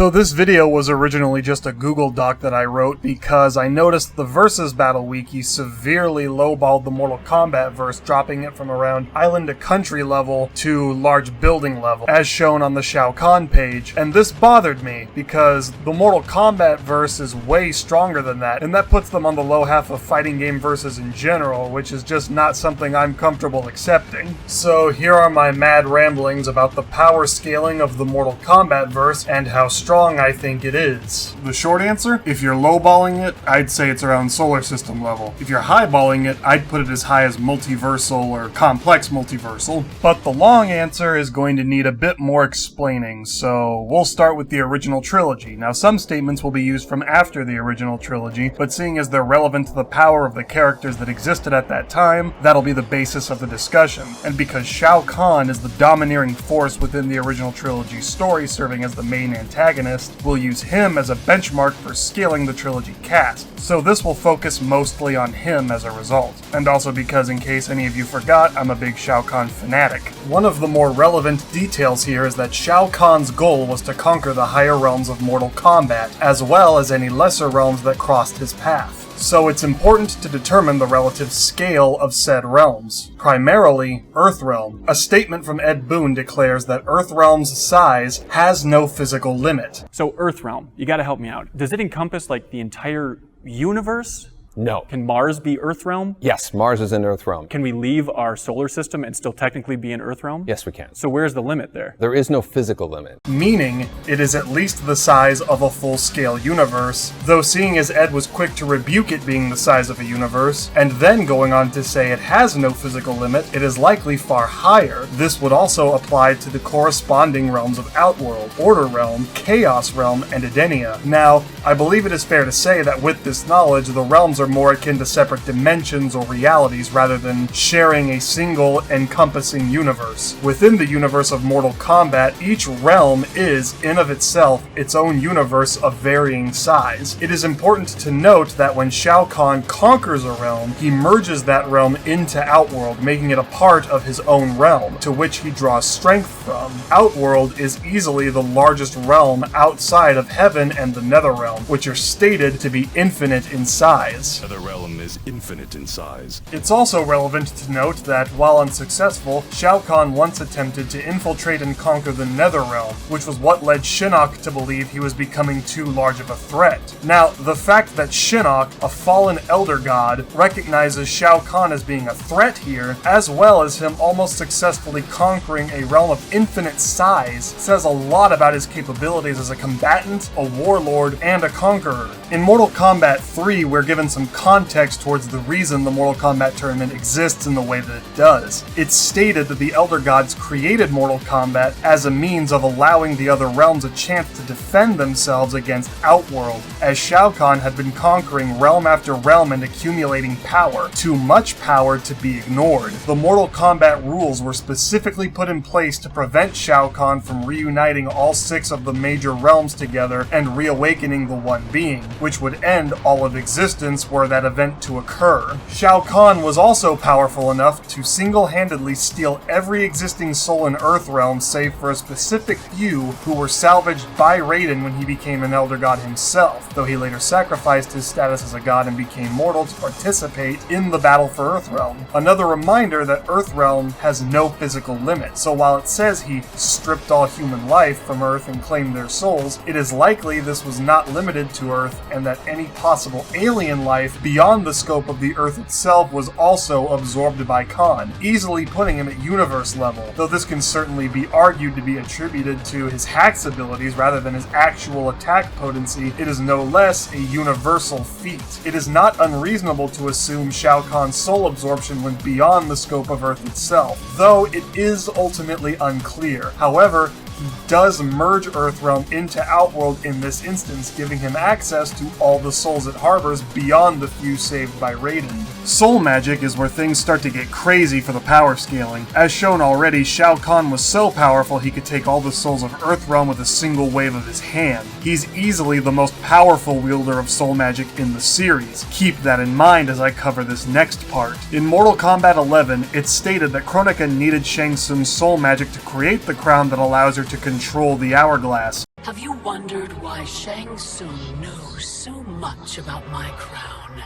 So this video was originally just a Google Doc that I wrote because I noticed the Versus Battle Wiki severely lowballed the Mortal Kombat verse, dropping it from around island to country level to large building level, as shown on the Shao Kahn page. And this bothered me because the Mortal Kombat verse is way stronger than that, and that puts them on the low half of fighting game verses in general, which is just not something I'm comfortable accepting. So here are my mad ramblings about the power scaling of the Mortal Kombat verse and how strong I think it is. The short answer? If you're lowballing it, I'd say it's around solar system level. If you're highballing it, I'd put it as high as multiversal or complex multiversal. But the long answer is going to need a bit more explaining, so we'll start with the original trilogy. Now, some statements will be used from after the original trilogy, but seeing as they're relevant to the power of the characters that existed at that time, that'll be the basis of the discussion. And because Shao Kahn is the domineering force within the original trilogy story, serving as the main antagonist, we'll use him as a benchmark for scaling the trilogy cast. So this will focus mostly on him as a result. And also because, in case any of you forgot, I'm a big Shao Kahn fanatic. One of the more relevant details here is that Shao Kahn's goal was to conquer the higher realms of Mortal Kombat, as well as any lesser realms that crossed his path. So it's important to determine the relative scale of said realms. Primarily, Earthrealm. A statement from Ed Boon declares that Earthrealm's size has no physical limit. So Earthrealm, you gotta help me out. Does it encompass like the entire universe? No. Can Mars be Earthrealm? Yes, Mars is in Earthrealm. Can we leave our solar system and still technically be in Earthrealm? Yes, we can. So where's the limit there? There is no physical limit. Meaning, it is at least the size of a full-scale universe, though seeing as Ed was quick to rebuke it being the size of a universe, and then going on to say it has no physical limit, it is likely far higher. This would also apply to the corresponding realms of Outworld, Order Realm, Chaos Realm, and Edenia. Now, I believe it is fair to say that with this knowledge, the realms are more akin to separate dimensions or realities rather than sharing a single encompassing universe. Within the universe of Mortal Kombat, each realm is, in of itself, its own universe of varying size. It is important to note that when Shao Kahn conquers a realm, he merges that realm into Outworld, making it a part of his own realm, to which he draws strength from. Outworld is easily the largest realm outside of Heaven and the Netherrealm, which are stated to be infinite in size. The realm is infinite in size. It's also relevant to note that, while unsuccessful, Shao Kahn once attempted to infiltrate and conquer the Netherrealm, which was what led Shinnok to believe he was becoming too large of a threat. Now, the fact that Shinnok, a fallen elder god, recognizes Shao Kahn as being a threat here, as well as him almost successfully conquering a realm of infinite size, says a lot about his capabilities as a combatant, a warlord, and a conqueror. In Mortal Kombat 3, we're given some context towards the reason the Mortal Kombat tournament exists in the way that it does. It's stated that the Elder Gods created Mortal Kombat as a means of allowing the other realms a chance to defend themselves against Outworld, as Shao Kahn had been conquering realm after realm and accumulating power, too much power to be ignored. The Mortal Kombat rules were specifically put in place to prevent Shao Kahn from reuniting all 6 of the major realms together and reawakening the one being, which would end all of existence were that event to occur. Shao Kahn was also powerful enough to single-handedly steal every existing soul in Earthrealm save for a specific few who were salvaged by Raiden when he became an Elder God himself, though he later sacrificed his status as a god and became mortal to participate in the battle for Earthrealm. Another reminder that Earthrealm has no physical limit, so while it says he stripped all human life from Earth and claimed their souls, it is likely this was not limited to Earth and that any possible alien life beyond the scope of the Earth itself was also absorbed by Kahn, easily putting him at universe level, though this can certainly be argued to be attributed to his hacks abilities rather than his actual attack potency. It is no less a universal feat. It is not unreasonable to assume Shao Kahn's soul absorption went beyond the scope of Earth itself, though it is ultimately unclear. However, he does merge Earthrealm into Outworld in this instance, giving him access to all the souls it harbors beyond the few saved by Raiden. Soul magic is where things start to get crazy for the power scaling. As shown already, Shao Kahn was so powerful he could take all the souls of Earthrealm with a single wave of his hand. He's easily the most powerful wielder of soul magic in the series. Keep that in mind as I cover this next part. In Mortal Kombat 11, it's stated that Kronika needed Shang Tsung's soul magic to create the crown that allows her to control the hourglass. Have you wondered why Shang Tsung knows so much about my crown.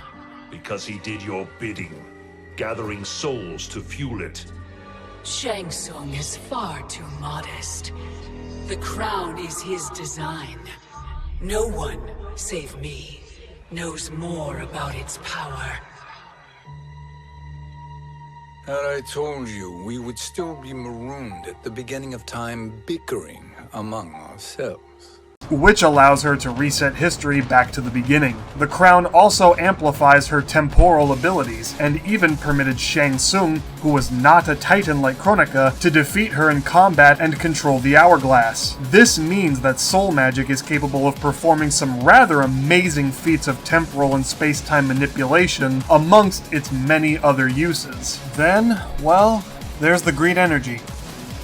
Because he did your bidding, gathering souls to fuel it. Shang Tsung is far too modest. The crown is his design. No one, save me, knows more about its power. Had I told you, we would still be marooned at the beginning of time, bickering among ourselves. Which allows her to reset history back to the beginning. The crown also amplifies her temporal abilities, and even permitted Shang Tsung, who was not a titan like Kronika, to defeat her in combat and control the hourglass. This means that soul magic is capable of performing some rather amazing feats of temporal and space-time manipulation amongst its many other uses. Then, well, there's the green energy.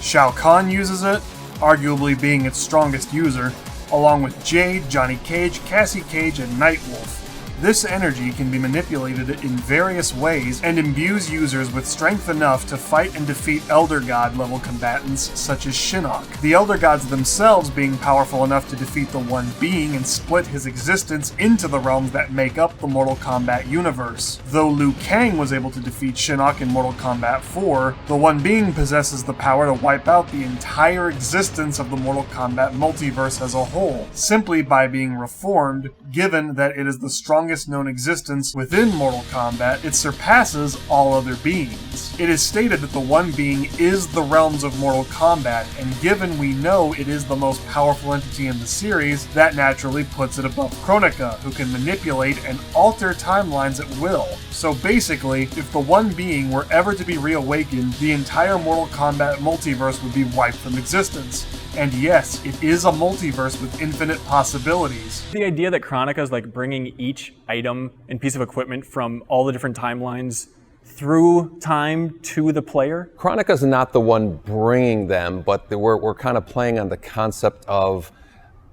Shao Kahn uses it, arguably being its strongest user, along with Jade, Johnny Cage, Cassie Cage, and Nightwolf. This energy can be manipulated in various ways and imbues users with strength enough to fight and defeat Elder God level combatants such as Shinnok. The Elder Gods themselves being powerful enough to defeat the One Being and split his existence into the realms that make up the Mortal Kombat universe. Though Liu Kang was able to defeat Shinnok in Mortal Kombat 4, the One Being possesses the power to wipe out the entire existence of the Mortal Kombat multiverse as a whole, simply by being reformed, given that it is the strongest known existence within Mortal Kombat. It surpasses all other beings. It is stated that the One Being is the realms of Mortal Kombat, and given we know it is the most powerful entity in the series, that naturally puts it above Kronika, who can manipulate and alter timelines at will. So basically, if the One Being were ever to be reawakened, the entire Mortal Kombat multiverse would be wiped from existence. And yes, it is a multiverse with infinite possibilities. The idea that Kronika is like bringing each item and piece of equipment from all the different timelines through time to the player? Kronika's not the one bringing them, but we're kind of playing on the concept of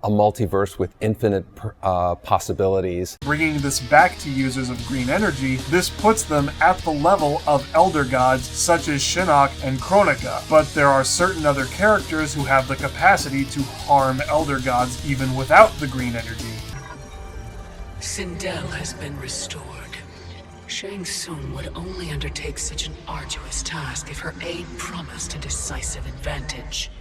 a multiverse with infinite possibilities. Bringing this back to users of green energy, this puts them at the level of Elder Gods such as Shinnok and Kronika, but there are certain other characters who have the capacity to harm Elder Gods even without the green energy. Sindel has been restored. Shang Tsung would only undertake such an arduous task if her aid promised a decisive advantage.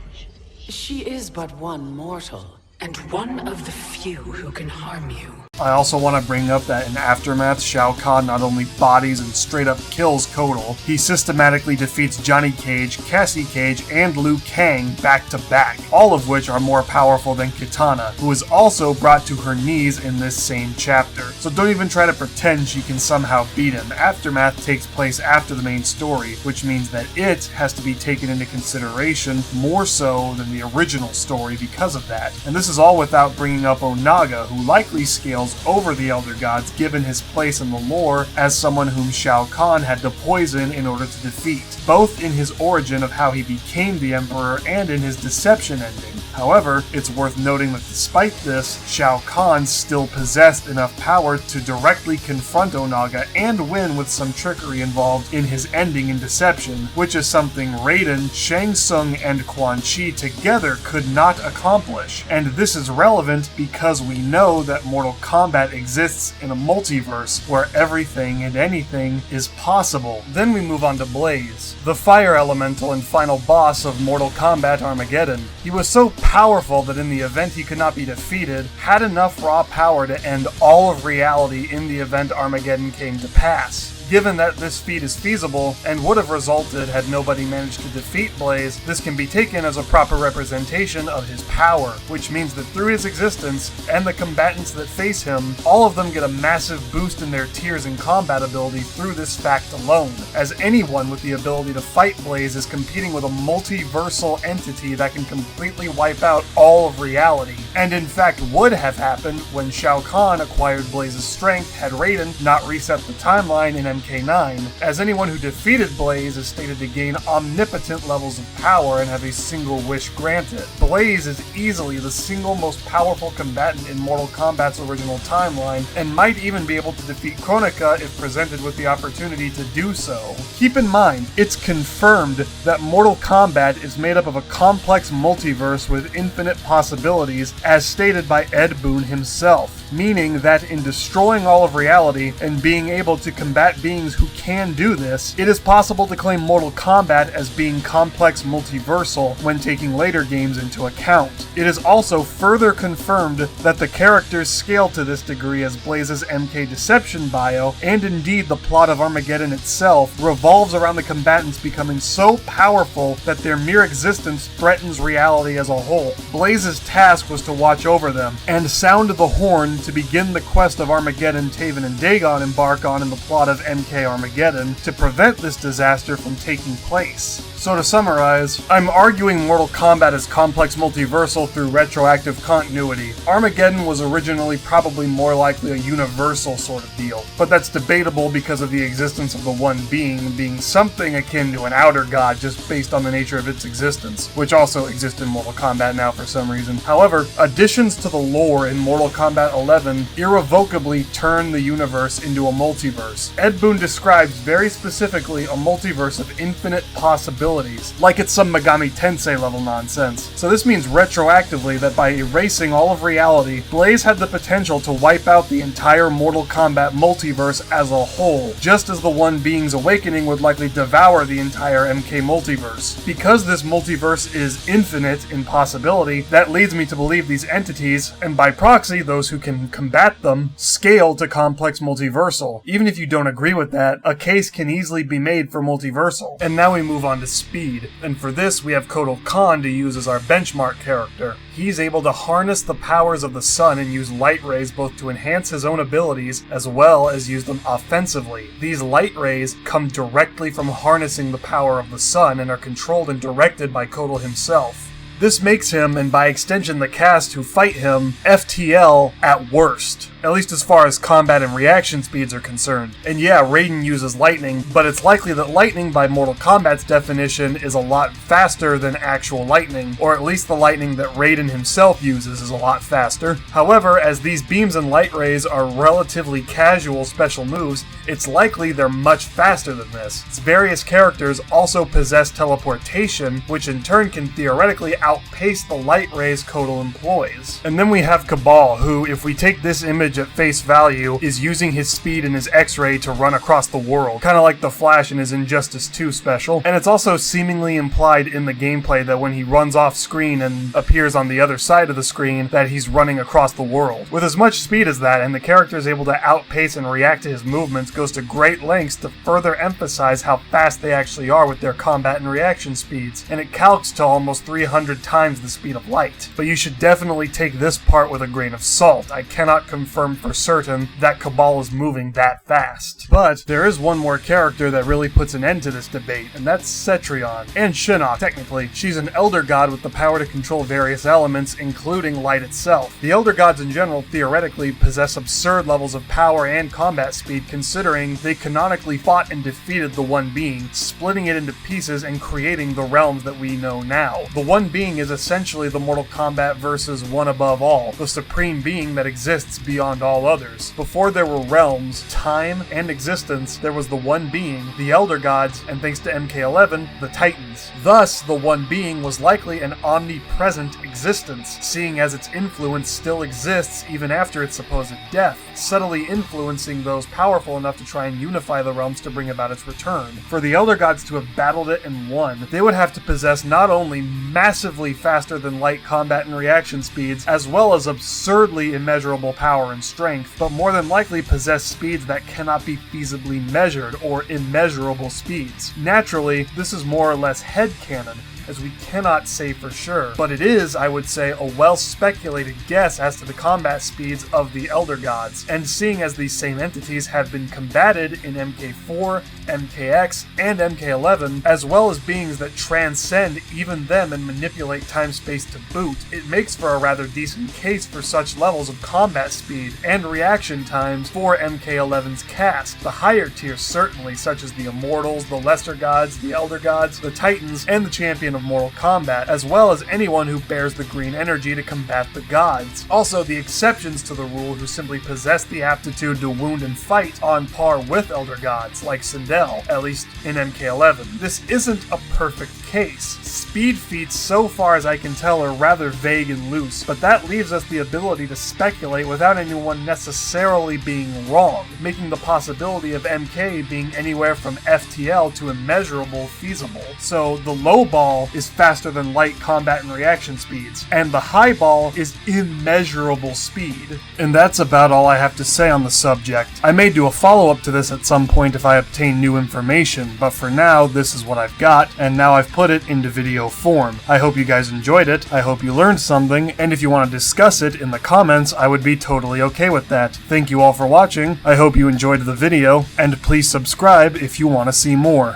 She is but one mortal, and one of the few who can harm you. I also want to bring up that in Aftermath, Shao Kahn not only bodies and straight up kills Kotal, he systematically defeats Johnny Cage, Cassie Cage, and Liu Kang back to back, all of which are more powerful than Kitana, who is also brought to her knees in this same chapter. So don't even try to pretend she can somehow beat him. Aftermath takes place after the main story, which means that it has to be taken into consideration more so than the original story because of that. And this is all without bringing up Onaga, who likely scales over the Elder Gods given his place in the lore as someone whom Shao Kahn had to poison in order to defeat, both in his origin of how he became the Emperor and in his deception ending. However, it's worth noting that despite this, Shao Kahn still possessed enough power to directly confront Onaga and win with some trickery involved in his ending in deception, which is something Raiden, Shang Tsung, and Quan Chi together could not accomplish. And this is relevant because we know that Mortal Kombat exists in a multiverse where everything and anything is possible. Then we move on to Blaze, the fire elemental and final boss of Mortal Kombat Armageddon. He was so powerful that in the event he could not be defeated, had enough raw power to end all of reality in the event Armageddon came to pass. Given that this feat is feasible, and would have resulted had nobody managed to defeat Blaze, this can be taken as a proper representation of his power, which means that through his existence, and the combatants that face him, all of them get a massive boost in their tiers and combat ability through this fact alone, as anyone with the ability to fight Blaze is competing with a multiversal entity that can completely wipe out all of reality, and in fact would have happened when Shao Kahn acquired Blaze's strength had Raiden not reset the timeline in MK9, as anyone who defeated Blaze is stated to gain omnipotent levels of power and have a single wish granted. Blaze is easily the single most powerful combatant in Mortal Kombat's original timeline, and might even be able to defeat Kronika if presented with the opportunity to do so. Keep in mind, it's confirmed that Mortal Kombat is made up of a complex multiverse with infinite possibilities, as stated by Ed Boon himself, meaning that in destroying all of reality and being able to combat beings who can do this, it is possible to claim Mortal Kombat as being complex multiversal when taking later games into account. It is also further confirmed that the characters scale to this degree as Blaze's MK Deception bio, and indeed the plot of Armageddon itself, revolves around the combatants becoming so powerful that their mere existence threatens reality as a whole. Blaze's task was to watch over them, and sound the horn to begin the quest of Armageddon Taven and Dagon embark on in the plot of MK Armageddon to prevent this disaster from taking place. So to summarize, I'm arguing Mortal Kombat is complex multiversal through retroactive continuity. Armageddon was originally probably more likely a universal sort of deal, but that's debatable because of the existence of the one being something akin to an outer god just based on the nature of its existence, which also exists in Mortal Kombat now for some reason. However, additions to the lore in Mortal Kombat 11 irrevocably turn the universe into a multiverse. Ed Boon describes very specifically a multiverse of infinite possibilities, like it's some Megami Tensei level nonsense. So this means retroactively that by erasing all of reality, Blaze had the potential to wipe out the entire Mortal Kombat multiverse as a whole, just as the One Being's awakening would likely devour the entire MK multiverse. Because this multiverse is infinite in possibility, that leads me to believe these entities, and by proxy those who can combat them, scale to complex multiversal. Even if you don't agree with that, a case can easily be made for multiversal. And now we move on to speed, and for this we have Shao Kahn to use as our benchmark character. He's able to harness the powers of the sun and use light rays both to enhance his own abilities as well as use them offensively. These light rays come directly from harnessing the power of the sun and are controlled and directed by Kotal himself. This makes him, and by extension the cast who fight him, FTL at worst. At least as far as combat and reaction speeds are concerned. And yeah, Raiden uses lightning, but it's likely that lightning by Mortal Kombat's definition is a lot faster than actual lightning, or at least the lightning that Raiden himself uses is a lot faster. However, as these beams and light rays are relatively casual special moves, it's likely they're much faster than this. Its various characters also possess teleportation, which in turn can theoretically outpace the light rays Kotal employs. And then we have Kabal, who, if we take this image at face value, is using his speed and his X-ray to run across the world, kind of like the Flash in his Injustice 2 special. And it's also seemingly implied in the gameplay that when he runs off screen and appears on the other side of the screen, that he's running across the world. With as much speed as that, and the character is able to outpace and react to his movements, goes to great lengths to further emphasize how fast they actually are with their combat and reaction speeds, and it calcs to almost 300 times the speed of light. But you should definitely take this part with a grain of salt. I cannot confirm for certain that Kabal is moving that fast. But there is one more character that really puts an end to this debate, and that's Cetrion. And Shinnok, technically. She's an Elder God with the power to control various elements, including light itself. The Elder Gods in general theoretically possess absurd levels of power and combat speed, considering they canonically fought and defeated the One Being, splitting it into pieces and creating the realms that we know now. The One Being is essentially the Mortal Kombat versus One Above All, the supreme being that exists beyond all others. Before there were realms, time, and existence, there was the One Being, the Elder Gods, and thanks to MK11, the Titans. Thus, the One Being was likely an omnipresent existence, seeing as its influence still exists even after its supposed death, subtly influencing those powerful enough to try and unify the realms to bring about its return. For the Elder Gods to have battled it and won, they would have to possess not only massively faster than light combat and reaction speeds, as well as absurdly immeasurable power and strength, but more than likely possess speeds that cannot be feasibly measured, or immeasurable speeds. Naturally, this is more or less headcanon, as we cannot say for sure. But it is, I would say, a well-speculated guess as to the combat speeds of the Elder Gods, and seeing as these same entities have been combated in MK4, MKX, and MK11, as well as beings that transcend even them and manipulate time-space to boot, it makes for a rather decent case for such levels of combat speed and reaction times for MK11's cast. The higher tiers certainly, such as the Immortals, the Lesser Gods, the Elder Gods, the Titans, and the Champion of Mortal Kombat, as well as anyone who bears the green energy to combat the gods. Also, the exceptions to the rule who simply possess the aptitude to wound and fight on par with Elder Gods, like Sindel, at least in MK11. This isn't a perfect case. Speed feats, so far as I can tell, are rather vague and loose, but that leaves us the ability to speculate without anyone necessarily being wrong, making the possibility of MK being anywhere from FTL to immeasurable feasible. So the low ball is faster than light combat and reaction speeds, and the high ball is immeasurable speed. And that's about all I have to say on the subject. I may do a follow-up to this at some point if I obtain new information, but for now, this is what I've got, and now I've put it into video form. I hope you guys enjoyed it, I hope you learned something, and if you want to discuss it in the comments, I would be totally okay with that. Thank you all for watching, I hope you enjoyed the video, and please subscribe if you want to see more.